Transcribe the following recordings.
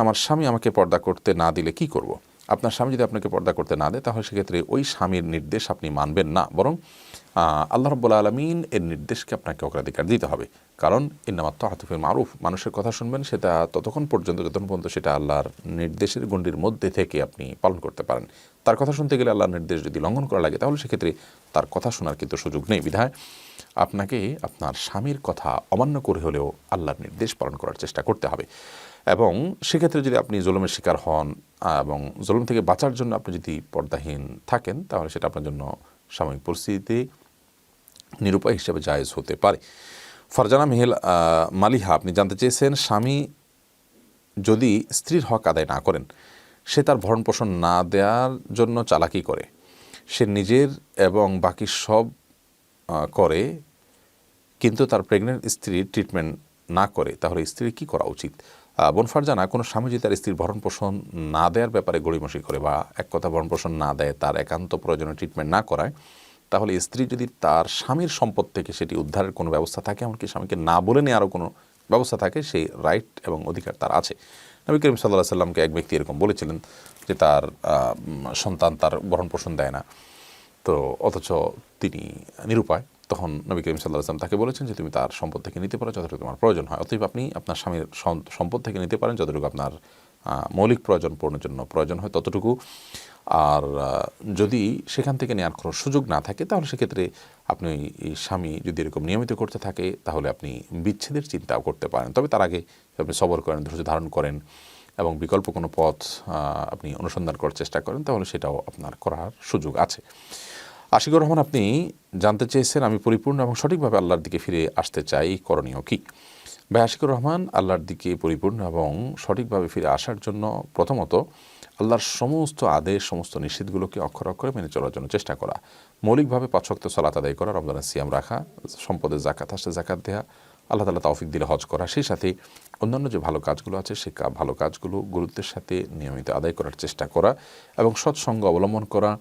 আমার স্বামী আমাকে পর্দা করতে না দিলে কি করব? আপনার স্বামী যদি আপনাকে পর্দা করতে না দেয় তাহলে সেক্ষেত্রে ওই স্বামীর নির্দেশ আপনি মানবেন না, বরং আল্লাহ রাব্বুল আলামিন এর নির্দেশকে আপনাকে অগ্রাধিকার দিতে হবে। কারণ ইন্নামাত তাআতু ফিল মারুফ, মানুষের কথা শুনবেন সেটা ততক্ষণ পর্যন্ত যতক্ষণ পর্যন্ত সেটা আল্লাহর নির্দেশের গণ্ডির মধ্যে থেকে আপনি পালন করতে পারেন। তার কথা শুনতে গেলে আল্লাহর নির্দেশ যদি লঙ্ঘন করা লাগে তাহলে সেক্ষেত্রে তার কথা শোনার কিন্তু সুযোগ নেই। বিধায় আপনাকে আপনার স্বামীর কথা অমান্য করে হলেও আল্লাহর নির্দেশ পালন করার চেষ্টা করতে হবে। এবং সেক্ষেত্রে যদি আপনি জুলুমের শিকার হন এবং জুলুম থেকে বাঁচার জন্য আপনি যদি পর্দাহীন থাকেন তাহলে সেটা আপনার জন্য সাময়িক পরিস্থিতিতে নিরুপায় হিসেবে জায়েজ হতে পারে। ফারজানা মালিহা আপনি জানতে চেয়েছেন, স্বামী যদি স্ত্রীর হক আদায় না করেন, সে তার ভরণ পোষণ না দেওয়ার জন্য চালাকি করে, সে নিজের এবং বাকি সব করে কিন্তু তার প্রেগনেন্ট স্ত্রীর ট্রিটমেন্ট না করে, তাহলে স্ত্রীর কী করা উচিত? বোন ফারজানা, কোনো স্বামী যদি তার স্ত্রীর ভরণ পোষণ না দেওয়ার ব্যাপারে গড়িমসি করে বা এক কথা ভরণ পোষণ না দেয়, তার একান্ত প্রয়োজনীয় ট্রিটমেন্ট না করায়, তাহলে স্ত্রী যদি তার স্বামীর সম্পদ থেকে সেটি উদ্ধারের কোনো ব্যবস্থা থাকে, এমনকি স্বামীকে না বলে নেওয়ারও কোনো ব্যবস্থা থাকে, সেই রাইট এবং অধিকার তার আছে। নবী করিম সাল্লাল্লাহু আলাইহি সাল্লামকে এক ব্যক্তি এরকম বলেছিলেন যে তার সন্তান তার ভরণ পোষণ দেয় না, তো অথচ তিনি নিরুপায়। তখন নবী করিম সাল্লাল্লাহু আলাইহি ওয়াসাল্লাম তাকে বলেছেন যে তুমি তার সম্পদ থেকে নিতে পারো যতটুকু তোমার প্রয়োজন হয়। অতএব আপনি আপনার স্বামীর সম্পদ থেকে নিতে পারেন যতটুকু আপনার মৌলিক প্রয়োজন পূরণের জন্য প্রয়োজন হয় ততটুকু। আর যদি সেখান থেকে নেওয়ার কোনো সুযোগ না থাকে তাহলে সেক্ষেত্রে আপনি স্বামী যদি এরকম নিয়মিত করতে থাকে তাহলে আপনি বিচ্ছেদের চিন্তাও করতে পারেন। তবে তার আগে আপনি সবর করেন, ধৈর্য ধারণ করেন এবং বিকল্প কোনো পথ আপনি অনুসন্ধান করার চেষ্টা করেন, তাহলে সেটাও আপনার করার সুযোগ আছে। আশিকুর রহমান আপনি জানতে চেয়েছেন, আমি পরিপূর্ণ এবং সঠিকভাবে আল্লাহর দিকে ফিরে আসতে চাই, করণীয় কী? ভাই আশিকুর রহমান, আল্লাহর দিকে পরিপূর্ণ এবং সঠিকভাবে ফিরে আসার জন্য প্রথমত আল্লাহর সমস্ত আদেশ, সমস্ত নিষেধগুলোকে অক্ষর অক্ষরে মেনে চলার জন্য চেষ্টা করা, মৌলিকভাবে 5 ওয়াক্ত সালাত আদায় করা, রমজানের সিয়াম রাখা, সম্পদের জাকাত আসলে জাকাত দেওয়া, আল্লাহ তাআলা তৌফিক দিলে হজ করা, সেই সাথে অন্যান্য যে ভালো কাজগুলো আছে সে ভালো কাজগুলো গুরুত্বের সাথে নিয়মিত আদায় করার চেষ্টা করা এবং সৎসঙ্গ অবলম্বন করা,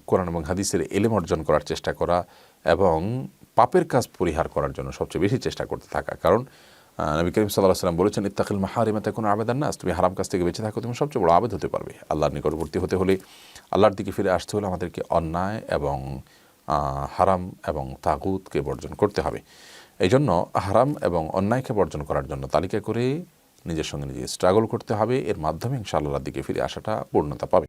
কোরআন এবং হাদিসের ইলম অর্জন করার চেষ্টা করা এবং পাপের কাজ পরিহার করার জন্য সবচেয়ে বেশি চেষ্টা করতে থাকা। কারণ নবী করিম সাল্লাল্লাহু আলাইহি ওয়াসাল্লাম বলেছেন, ইত্তাকিল মাহারিমা তাকুন আবেদান নাস, তুমি হারাম কাজ থেকে বেঁচে থাকো, তুমি সবচেয়ে বড় আবেদ হতে পারবে। আল্লাহর নিকটবর্তী হতে হলে, আল্লাহর দিকে ফিরে আসতে হলে আমাদেরকে অন্যায় এবং হারাম এবং তাগুতকে বর্জন করতে হবে। এই জন্য হারাম এবং অন্যায়কে বর্জন করার জন্য তালিকা করে নিজের সঙ্গে নিজে স্ট্রাগল করতে হবে। এর মাধ্যমে ইনশাআল্লাহ আল্লাহর দিকে ফিরে আসাটা পূর্ণতা পাবে।